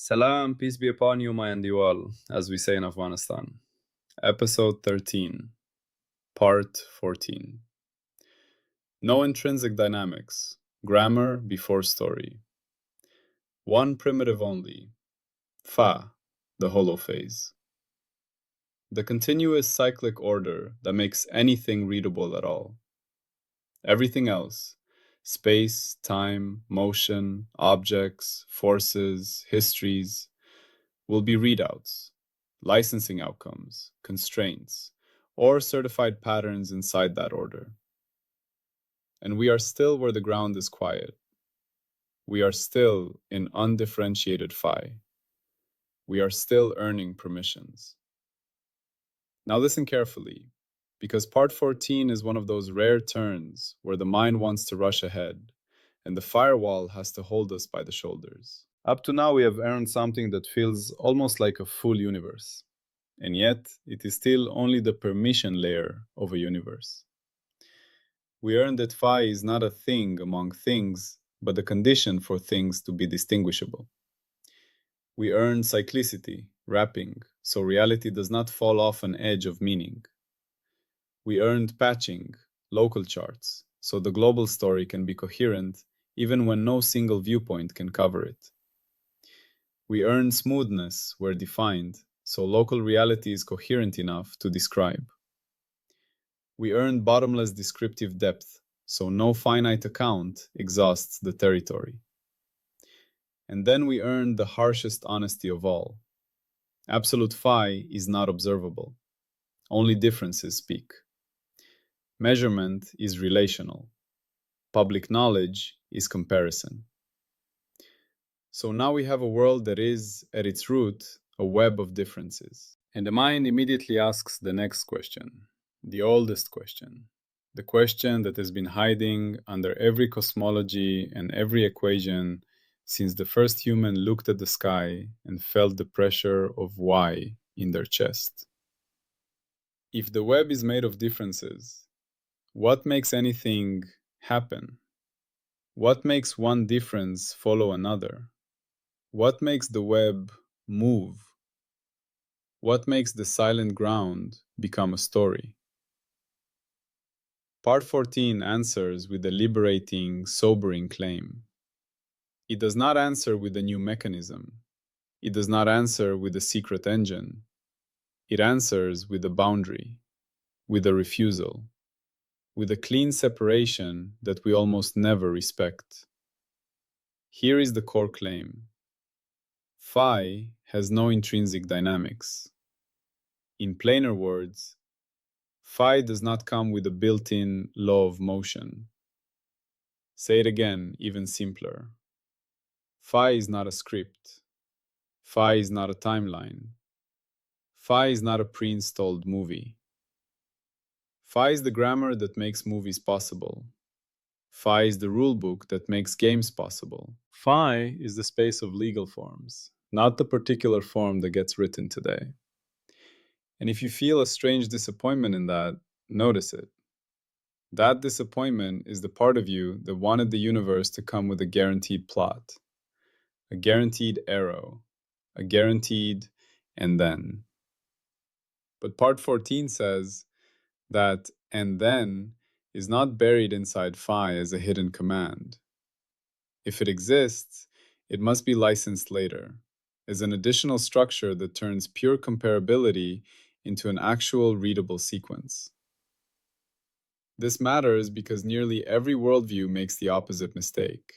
Salam, peace be upon you, my Andiwal, as we say in Afghanistan. Episode 13, Part 14. No intrinsic dynamics, grammar before story. One primitive only, Fa, the holophase. The continuous cyclic order that makes anything readable at all. Everything else, space, time, motion, objects, forces, histories, will be readouts, licensing outcomes, constraints, or certified patterns inside that order. And we are still where the ground is quiet. We are still in undifferentiated phi. We are still earning permissions. Now listen carefully, because part 14 is one of those rare turns where the mind wants to rush ahead, and the firewall has to hold us by the shoulders. Up to now, we have earned something that feels almost like a full universe. And yet, it is still only the permission layer of a universe. We earned that phi is not a thing among things, but the condition for things to be distinguishable. We earned cyclicity, wrapping, so reality does not fall off an edge of meaning. We earned patching, local charts, so the global story can be coherent even when no single viewpoint can cover it. We earned smoothness where defined, so local reality is coherent enough to describe. We earned bottomless descriptive depth, so no finite account exhausts the territory. And then we earned the harshest honesty of all. Absolute phi is not observable. Only differences speak. Measurement is relational. Public knowledge is comparison. So now we have a world that is, at its root, a web of differences. And the mind immediately asks the next question, the oldest question, the question that has been hiding under every cosmology and every equation since the first human looked at the sky and felt the pressure of why in their chest. If the web is made of differences, what makes anything happen? What makes one difference follow another? What makes the web move? What makes the silent ground become a story? Part 14 answers with a liberating, sobering claim. It does not answer with a new mechanism. It does not answer with a secret engine. It answers with a boundary, with a refusal, with a clean separation that we almost never respect. Here is the core claim. Phi has no intrinsic dynamics. In plainer words, phi does not come with a built-in law of motion. Say it again, even simpler. Phi is not a script. Phi is not a timeline. Phi is not a pre-installed movie. Phi is the grammar that makes movies possible. Phi is the rulebook that makes games possible. Phi is the space of legal forms, not the particular form that gets written today. And if you feel a strange disappointment in that, notice it. That disappointment is the part of you that wanted the universe to come with a guaranteed plot, a guaranteed arrow, a guaranteed and then. But part 14 says that and then is not buried inside phi as a hidden command. If it exists, it must be licensed later, as an additional structure that turns pure comparability into an actual readable sequence. This matters because nearly every worldview makes the opposite mistake.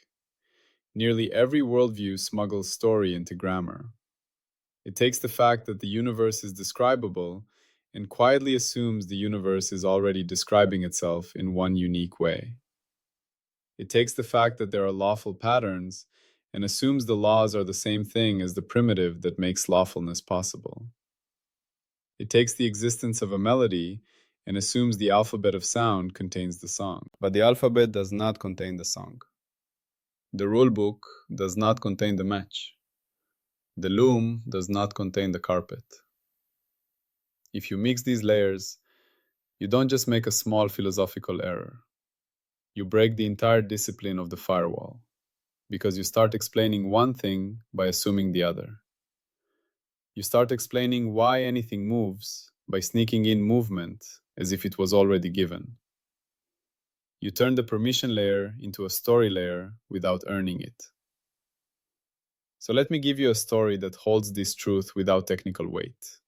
Nearly every worldview smuggles story into grammar. It takes the fact that the universe is describable and quietly assumes the universe is already describing itself in one unique way. It takes the fact that there are lawful patterns and assumes the laws are the same thing as the primitive that makes lawfulness possible. It takes the existence of a melody and assumes the alphabet of sound contains the song. But the alphabet does not contain the song. The rulebook does not contain the match. The loom does not contain the carpet. If you mix these layers, you don't just make a small philosophical error. You break the entire discipline of the firewall. because you start explaining one thing by assuming the other. You start explaining why anything moves by sneaking in movement as if it was already given. You turn the permission layer into a story layer without earning it. So let me give you a story that holds this truth without technical weight,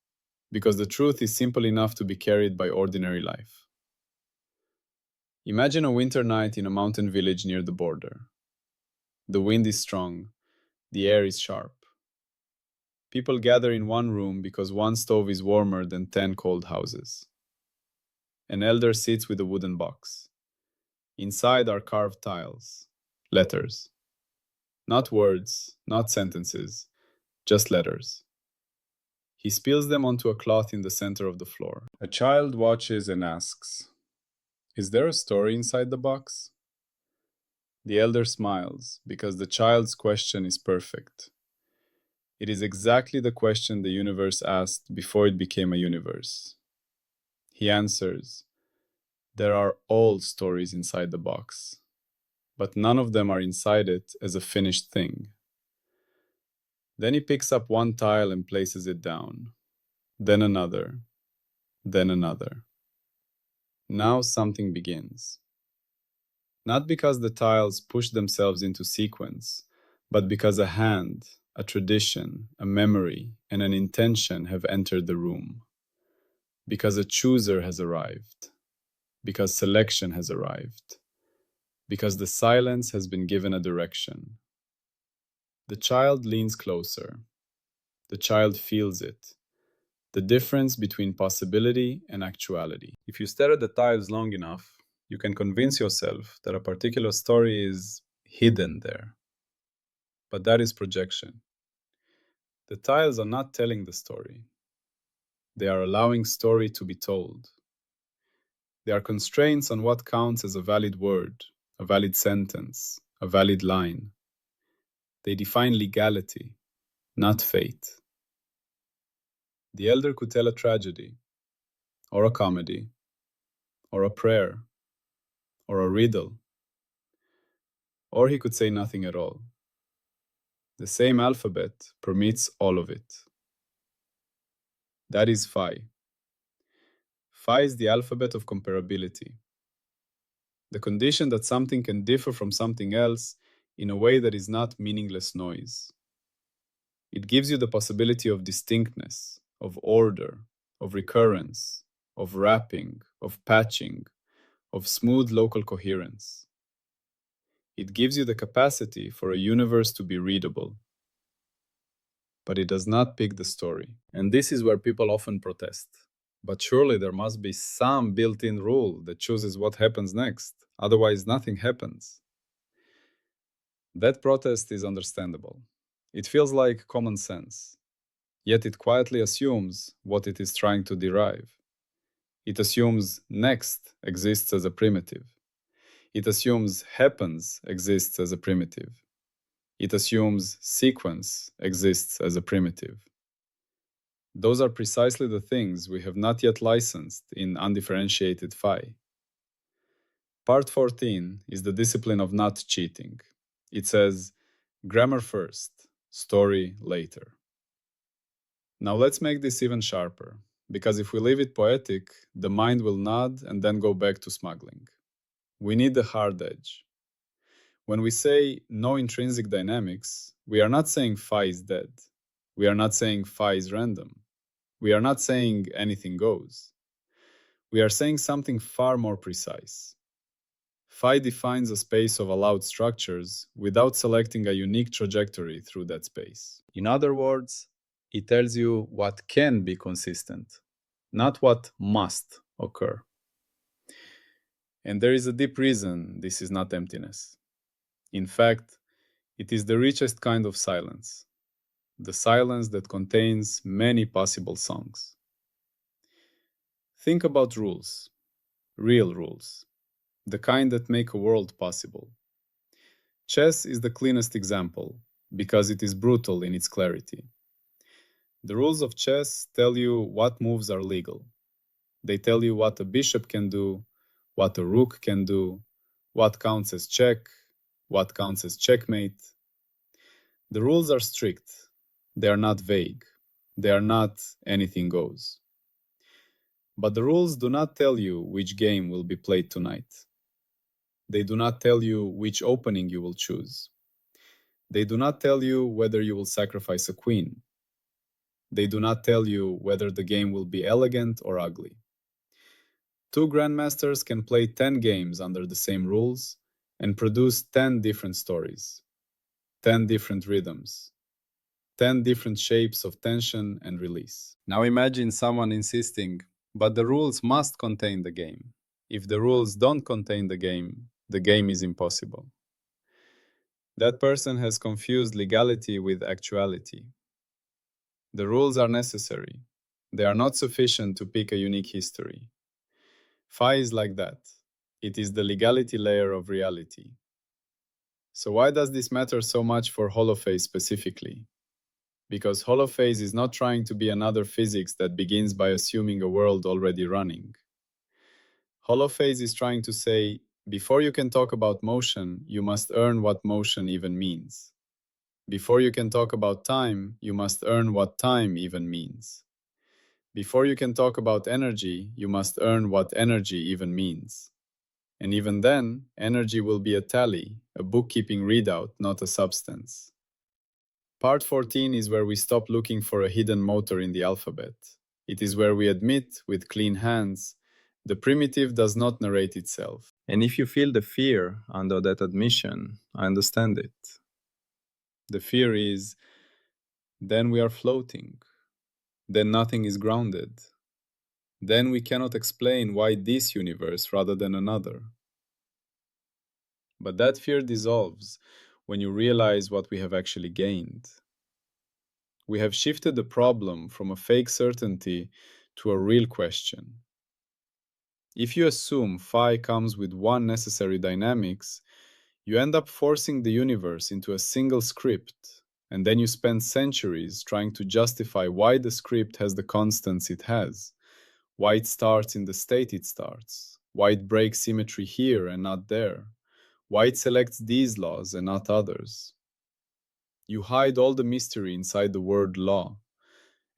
because the truth is simple enough to be carried by ordinary life. Imagine a winter night in a mountain village near the border. The wind is strong, the air is sharp. People gather in one room because one stove is warmer than 10 cold houses. An elder sits with a wooden box. Inside are carved tiles, letters. Not words, not sentences, just letters. He spills them onto a cloth in the center of the floor. A child watches and asks, "Is there a story inside the box?" The elder smiles because the child's question is perfect. It is exactly the question the universe asked before it became a universe. He answers, "There are all stories inside the box, but none of them are inside it as a finished thing." Then he picks up one tile and places it down, then another, then another. Now something begins. Not because the tiles push themselves into sequence, but because a hand, a tradition, a memory, and an intention have entered the room. Because a chooser has arrived. Because selection has arrived. Because the silence has been given a direction. The child leans closer. The child feels it. The difference between possibility and actuality. If you stare at the tiles long enough, you can convince yourself that a particular story is hidden there. But that is projection. The tiles are not telling the story. They are allowing story to be told. They are constraints on what counts as a valid word, a valid sentence, a valid line. They define legality, not fate. The elder could tell a tragedy, or a comedy, or a prayer, or a riddle, or he could say nothing at all. The same alphabet permits all of it. That is phi. Phi is the alphabet of comparability. The condition that something can differ from something else in a way that is not meaningless noise. It gives you the possibility of distinctness, of order, of recurrence, of wrapping, of patching, of smooth local coherence. It gives you the capacity for a universe to be readable. But it does not pick the story. And this is where people often protest. But surely there must be some built-in rule that chooses what happens next. Otherwise, nothing happens. That protest is understandable. It feels like common sense. Yet it quietly assumes what it is trying to derive. It assumes next exists as a primitive. It assumes happens exists as a primitive. It assumes sequence exists as a primitive. Those are precisely the things we have not yet licensed in undifferentiated phi. Part 14 is the discipline of not cheating. It says, grammar first, story later. Now let's make this even sharper, because if we leave it poetic, the mind will nod and then go back to smuggling. We need the hard edge. When we say no intrinsic dynamics, we are not saying phi is dead. We are not saying phi is random. We are not saying anything goes. We are saying something far more precise. Phi defines a space of allowed structures without selecting a unique trajectory through that space. In other words, it tells you what can be consistent, not what must occur. And there is a deep reason this is not emptiness. In fact, it is the richest kind of silence, the silence that contains many possible songs. Think about rules, real rules, the kind that make a world possible. Chess is the cleanest example because it is brutal in its clarity. The rules of chess tell you what moves are legal. They tell you what a bishop can do, what a rook can do, what counts as check, what counts as checkmate. The rules are strict. They are not vague. They are not anything goes. But the rules do not tell you which game will be played tonight. They do not tell you which opening you will choose. They do not tell you whether you will sacrifice a queen. They do not tell you whether the game will be elegant or ugly. Two grandmasters can play 10 games under the same rules and produce 10 different stories, 10 different rhythms, 10 different shapes of tension and release. Now imagine someone insisting, but the rules must contain the game. If the rules don't contain the game is impossible. That person has confused legality with actuality. The rules are necessary. They are not sufficient to pick a unique history. Phi is like that. It is the legality layer of reality. So why does this matter so much for Holophase specifically? Because Holophase is not trying to be another physics that begins by assuming a world already running. Holophase is trying to say, before you can talk about motion, you must earn what motion even means. Before you can talk about time, you must earn what time even means. Before you can talk about energy, you must earn what energy even means. And even then, energy will be a tally, a bookkeeping readout, not a substance. Part 14 is where we stop looking for a hidden motor in the alphabet. It is where we admit, with clean hands, the primitive does not narrate itself. And if you feel the fear under that admission, I understand it. The fear is, then we are floating. Then nothing is grounded. Then we cannot explain why this universe rather than another. But that fear dissolves when you realize what we have actually gained. We have shifted the problem from a fake certainty to a real question. If you assume phi comes with one necessary dynamics, you end up forcing the universe into a single script, and then you spend centuries trying to justify why the script has the constants it has, why it starts in the state it starts, why it breaks symmetry here and not there, why it selects these laws and not others. You hide all the mystery inside the word law,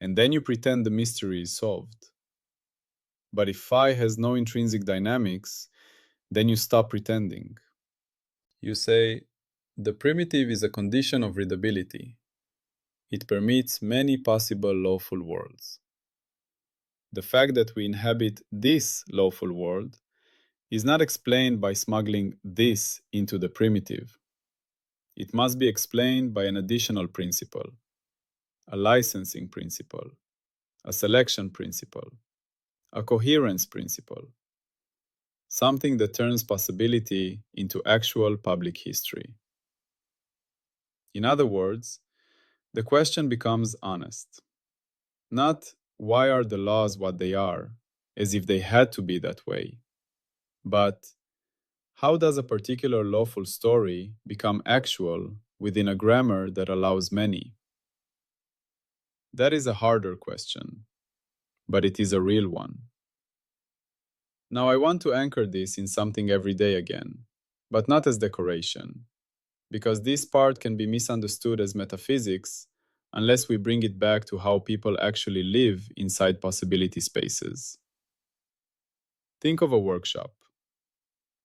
and then you pretend the mystery is solved. But if phi has no intrinsic dynamics, then you stop pretending. You say, the primitive is a condition of readability. It permits many possible lawful worlds. The fact that we inhabit this lawful world is not explained by smuggling this into the primitive. It must be explained by an additional principle, a licensing principle, a selection principle, a coherence principle, something that turns possibility into actual public history. In other words, the question becomes honest. Not why are the laws what they are, as if they had to be that way, but how does a particular lawful story become actual within a grammar that allows many? That is a harder question, but it is a real one. Now I want to anchor this in something everyday again, but not as decoration, because this part can be misunderstood as metaphysics unless we bring it back to how people actually live inside possibility spaces. Think of a workshop.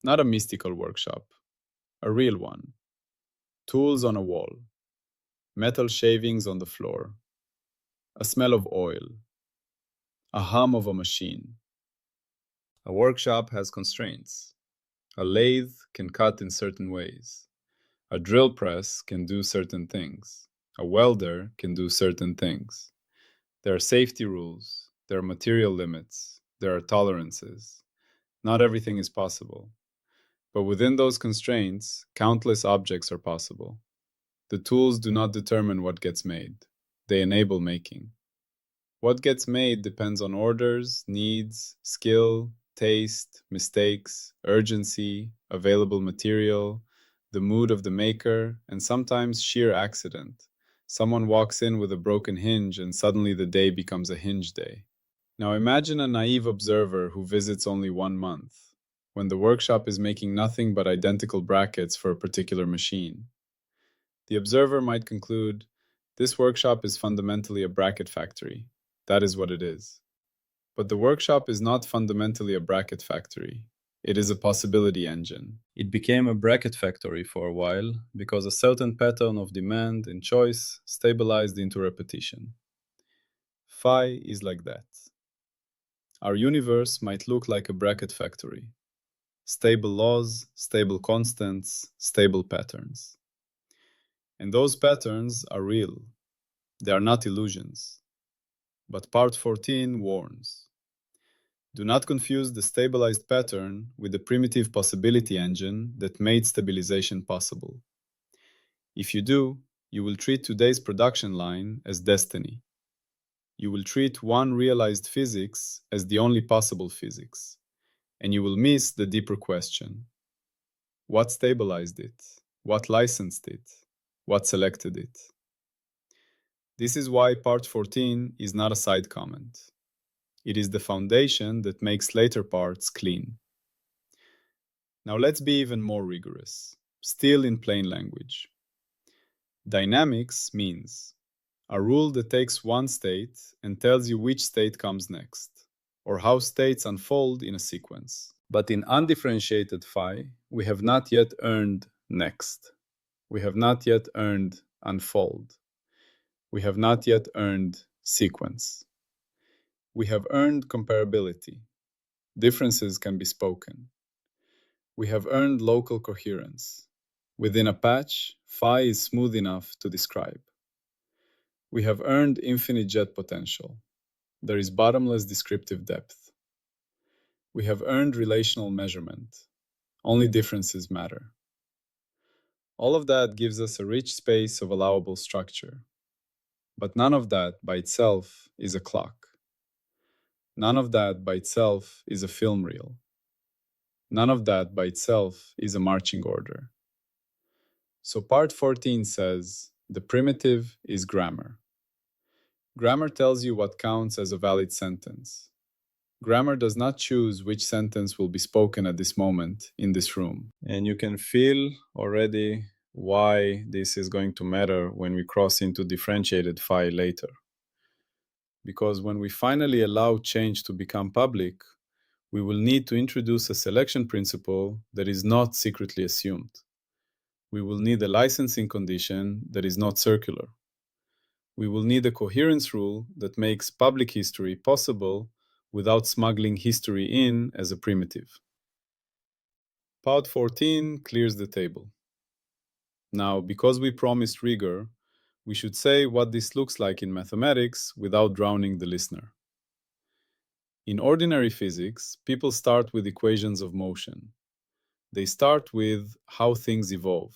Not a mystical workshop, a real one. Tools on a wall, metal shavings on the floor, a smell of oil, a hum of a machine. A workshop has constraints. A lathe can cut in certain ways. A drill press can do certain things. A welder can do certain things. There are safety rules. There are material limits. There are tolerances. Not everything is possible. But within those constraints, countless objects are possible. The tools do not determine what gets made. They enable making. What gets made depends on orders, needs, skill, taste, mistakes, urgency, available material, the mood of the maker, and sometimes sheer accident. Someone walks in with a broken hinge and suddenly the day becomes a hinge day. Now imagine a naive observer who visits only 1 month. when the workshop is making nothing but identical brackets for a particular machine. The observer might conclude, this workshop is fundamentally a bracket factory. That is what it is. But the workshop is not fundamentally a bracket factory. It is a possibility engine. It became a bracket factory for a while because a certain pattern of demand and choice stabilized into repetition. Phi is like that. Our universe might look like a bracket factory. Stable laws, stable constants, stable patterns. And those patterns are real. They are not illusions. But part 14 warns. Do not confuse the stabilized pattern with the primitive possibility engine that made stabilization possible. If you do, you will treat today's production line as destiny. You will treat one realized physics as the only possible physics, and you will miss the deeper question. What stabilized it? What licensed it? What selected it? This is why part 14 is not a side comment. It is the foundation that makes later parts clean. Now let's be even more rigorous, still in plain language. Dynamics means a rule that takes one state and tells you which state comes next, or how states unfold in a sequence. But in undifferentiated phi, we have not yet earned next. We have not yet earned unfold. We have not yet earned sequence. We have earned comparability. Differences can be spoken. We have earned local coherence. Within a patch, phi is smooth enough to describe. We have earned infinite jet potential. There is bottomless descriptive depth. We have earned relational measurement. Only differences matter. All of that gives us a rich space of allowable structure. But none of that by itself is a clock. None of that by itself is a film reel. None of that by itself is a marching order. So part 14 says, the primitive is grammar. Grammar tells you what counts as a valid sentence. Grammar does not choose which sentence will be spoken at this moment in this room. And you can feel already why this is going to matter when we cross into differentiated phi later. Because when we finally allow change to become public, we will need to introduce a selection principle that is not secretly assumed. We will need a licensing condition that is not circular. We will need a coherence rule that makes public history possible without smuggling history in as a primitive. Part 14 clears the table. Now, because we promised rigor, we should say what this looks like in mathematics without drowning the listener. In ordinary physics, people start with equations of motion. They start with how things evolve.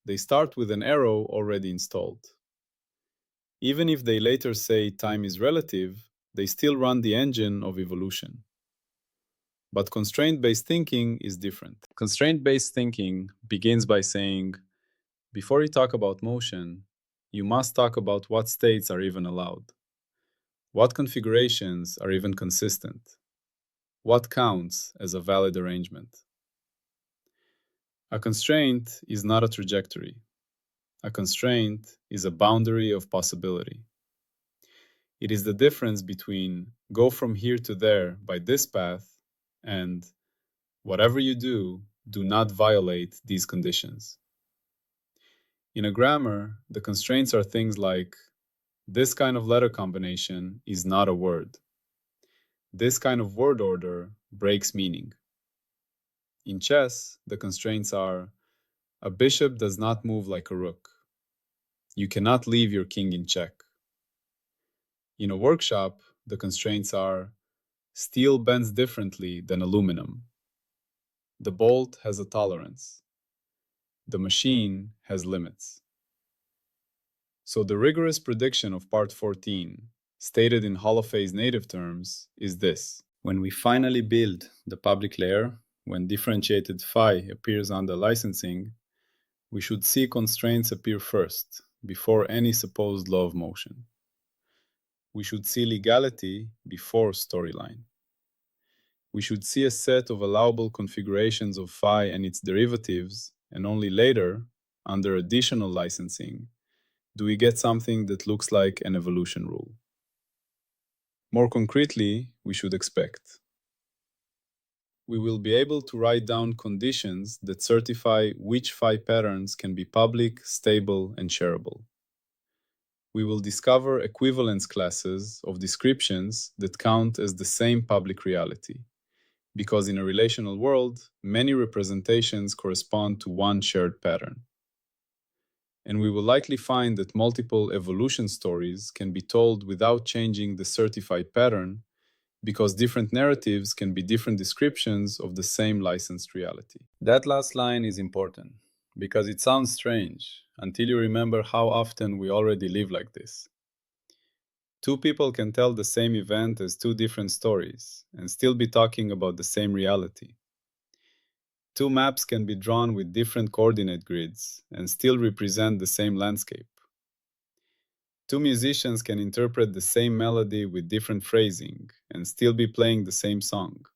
They start with an arrow already installed. Even if they later say time is relative, they still run the engine of evolution. But constraint-based thinking is different. Constraint-based thinking begins by saying, before you talk about motion, you must talk about what states are even allowed. What configurations are even consistent? What counts as a valid arrangement? A constraint is not a trajectory. A constraint is a boundary of possibility. It is the difference between go from here to there by this path and whatever you do, do not violate these conditions. In a grammar, the constraints are things like this kind of letter combination is not a word. This kind of word order breaks meaning. In chess, the constraints are a bishop does not move like a rook. You cannot leave your king in check. In a workshop, the constraints are steel bends differently than aluminum. The bolt has a tolerance. The machine has limits. So the rigorous prediction of part 14, stated in Holophase native terms, is this. When we finally build the public layer, when differentiated phi appears under licensing, we should see constraints appear first, before any supposed law of motion. We should see legality before storyline. We should see a set of allowable configurations of phi and its derivatives, and only later, under additional licensing, do we get something that looks like an evolution rule. More concretely, we should expect we will be able to write down conditions that certify which phi patterns can be public, stable, and shareable. We will discover equivalence classes of descriptions that count as the same public reality, because in a relational world, many representations correspond to one shared pattern. And we will likely find that multiple evolution stories can be told without changing the certified pattern, because different narratives can be different descriptions of the same licensed reality. That last line is important, because it sounds strange until you remember how often we already live like this. Two people can tell the same event as two different stories and still be talking about the same reality. Two maps can be drawn with different coordinate grids and still represent the same landscape. Two musicians can interpret the same melody with different phrasing and still be playing the same song.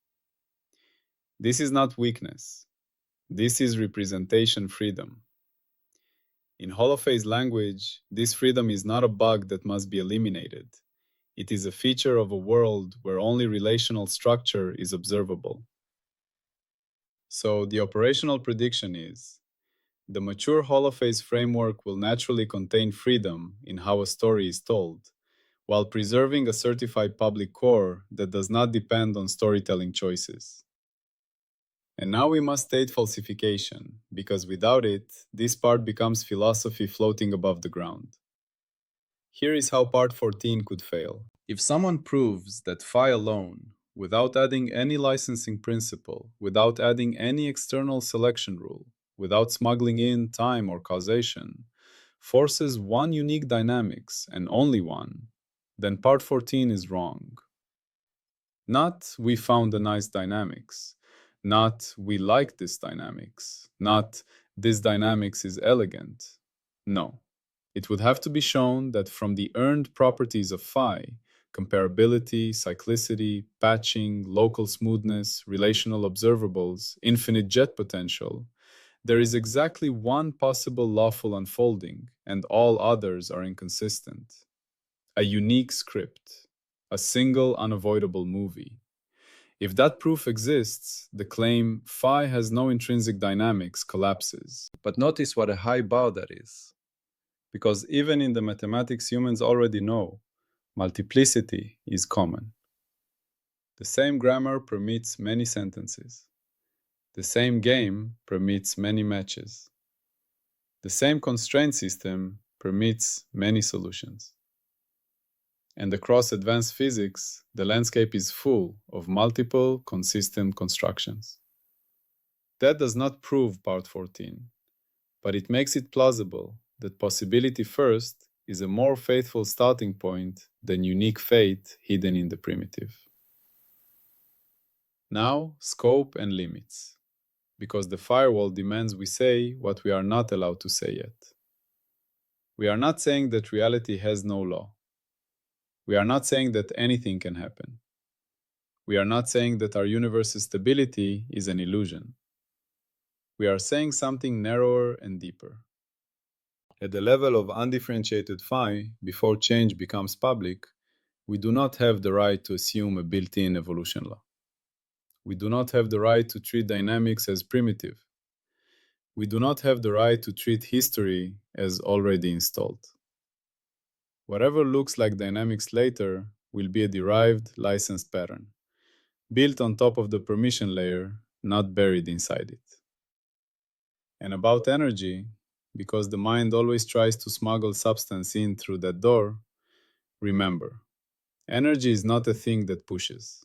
This is not weakness. This is representation freedom. In Holophase language, this freedom is not a bug that must be eliminated. It is a feature of a world where only relational structure is observable. So the operational prediction is, the mature Holophase framework will naturally contain freedom in how a story is told, while preserving a certified public core that does not depend on storytelling choices. And now we must state falsification, because without it, this part becomes philosophy floating above the ground. Here is how part 14 could fail. If someone proves that phi alone, without adding any licensing principle, without adding any external selection rule, without smuggling in time or causation, forces one unique dynamics and only one, then part 14 is wrong. Not we found a nice dynamics, not we like this dynamics, not this dynamics is elegant. No. It would have to be shown that from the earned properties of phi, comparability, cyclicity, patching, local smoothness, relational observables, infinite jet potential, there is exactly one possible lawful unfolding, and all others are inconsistent. A unique script, a single unavoidable movie. If that proof exists, the claim phi has no intrinsic dynamics collapses. But notice what a high bow that is. Because even in the mathematics humans already know, multiplicity is common. The same grammar permits many sentences. The same game permits many matches. The same constraint system permits many solutions. And across advanced physics, the landscape is full of multiple, consistent constructions. That does not prove part 14, but it makes it plausible that possibility first is a more faithful starting point than unique fate hidden in the primitive. Now, scope and limits, because the firewall demands we say what we are not allowed to say yet. We are not saying that reality has no law. We are not saying that anything can happen. We are not saying that our universe's stability is an illusion. We are saying something narrower and deeper. At the level of undifferentiated phi, before change becomes public, we do not have the right to assume a built-in evolution law. We do not have the right to treat dynamics as primitive. We do not have the right to treat history as already installed. Whatever looks like dynamics later will be a derived licensed pattern, built on top of the permission layer, not buried inside it. And about energy, because the mind always tries to smuggle substance in through that door, remember, energy is not a thing that pushes.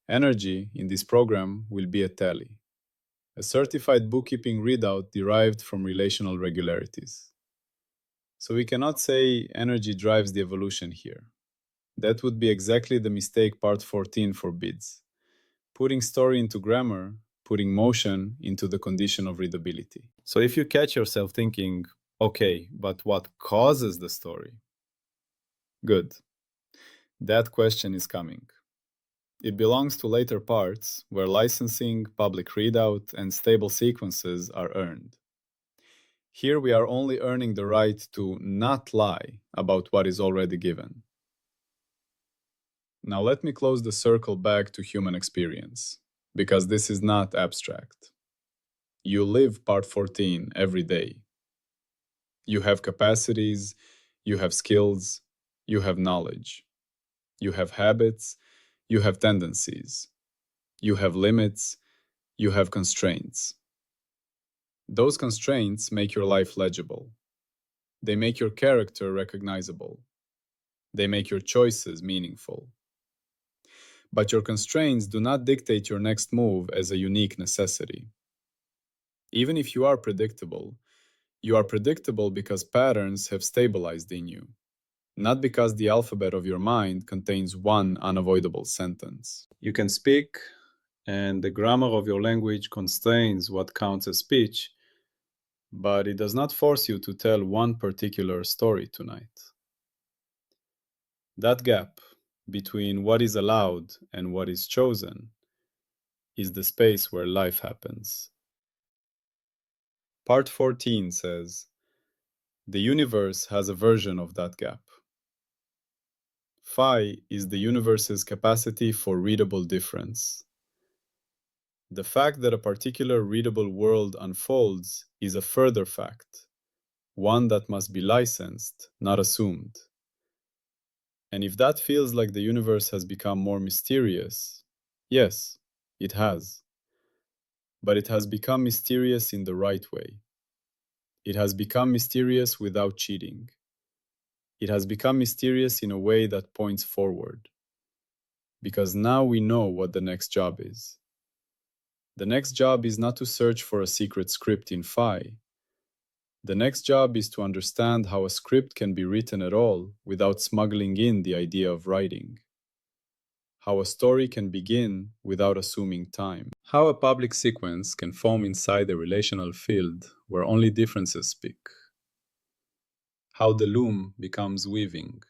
Energy in this program will be a tally, a certified bookkeeping readout derived from relational regularities. So we cannot say energy drives the evolution here. That would be exactly the mistake part 14 forbids. Putting story into grammar, putting motion into the condition of readability. So if you catch yourself thinking, okay, but what causes the story? Good. That question is coming. It belongs to later parts where licensing, public readout, and stable sequences are earned. Here we are only earning the right to not lie about what is already given. Now let me close the circle back to human experience, because this is not abstract. You live part 14 every day. You have capacities, you have skills, you have knowledge. You have habits, you have tendencies. You have limits, you have constraints. Those constraints make your life legible. They make your character recognizable. They make your choices meaningful. But your constraints do not dictate your next move as a unique necessity. Even if you are predictable because patterns have stabilized in you, not because the alphabet of your mind contains one unavoidable sentence. You can speak, and the grammar of your language constrains what counts as speech, but it does not force you to tell one particular story tonight. That gap between what is allowed and what is chosen is the space where life happens. Part 14 says, the universe has a version of that gap. Phi is the universe's capacity for readable difference. The fact that a particular readable world unfolds is a further fact, one that must be licensed, not assumed. And if that feels like the universe has become more mysterious, yes, it has. But it has become mysterious in the right way. It has become mysterious without cheating. It has become mysterious in a way that points forward. Because now we know what the next job is. The next job is not to search for a secret script in Phi. The next job is to understand how a script can be written at all without smuggling in the idea of writing. How a story can begin without assuming time. How a public sequence can form inside a relational field where only differences speak. How the loom becomes weaving.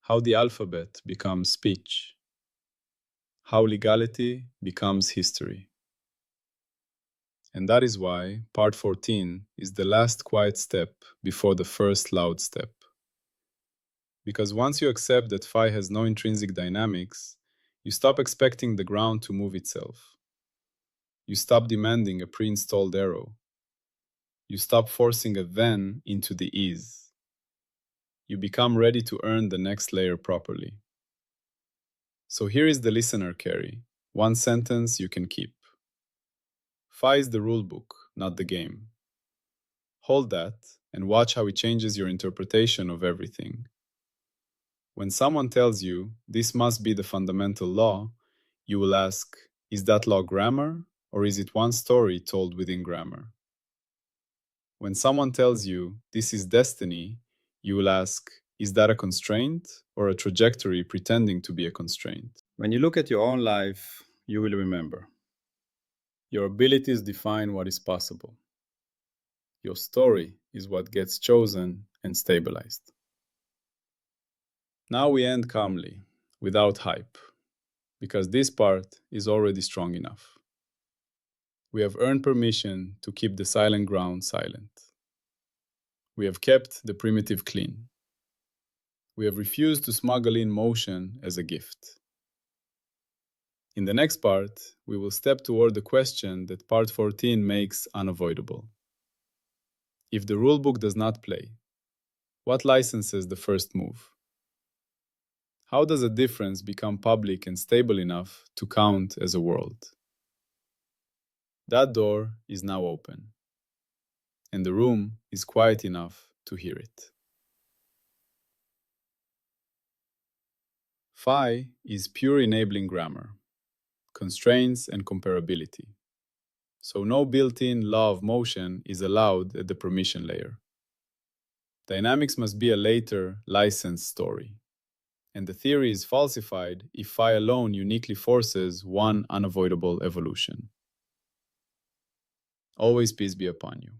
How the alphabet becomes speech. How legality becomes history. And that is why part 14 is the last quiet step before the first loud step. Because once you accept that Phi has no intrinsic dynamics, you stop expecting the ground to move itself. You stop demanding a pre-installed arrow. You stop forcing a then into the is. You become ready to earn the next layer properly. So here is the listener carry, one sentence you can keep. Phi is the rulebook, not the game. Hold that and watch how it changes your interpretation of everything. When someone tells you this must be the fundamental law, you will ask, is that law grammar or is it one story told within grammar? When someone tells you this is destiny, you will ask, is that a constraint or a trajectory pretending to be a constraint? When you look at your own life, you will remember. Your abilities define what is possible. Your story is what gets chosen and stabilized. Now we end calmly, without hype, because this part is already strong enough. We have earned permission to keep the silent ground silent. We have kept the primitive clean. We have refused to smuggle in motion as a gift. In the next part, we will step toward the question that part 14 makes unavoidable. If the rulebook does not play, what licenses the first move? How does a difference become public and stable enough to count as a world? That door is now open, and the room is quiet enough to hear it. Phi is pure enabling grammar, constraints and comparability. So no built-in law of motion is allowed at the permission layer. Dynamics must be a later, licensed story. And the theory is falsified if Phi alone uniquely forces one unavoidable evolution. Always peace be upon you.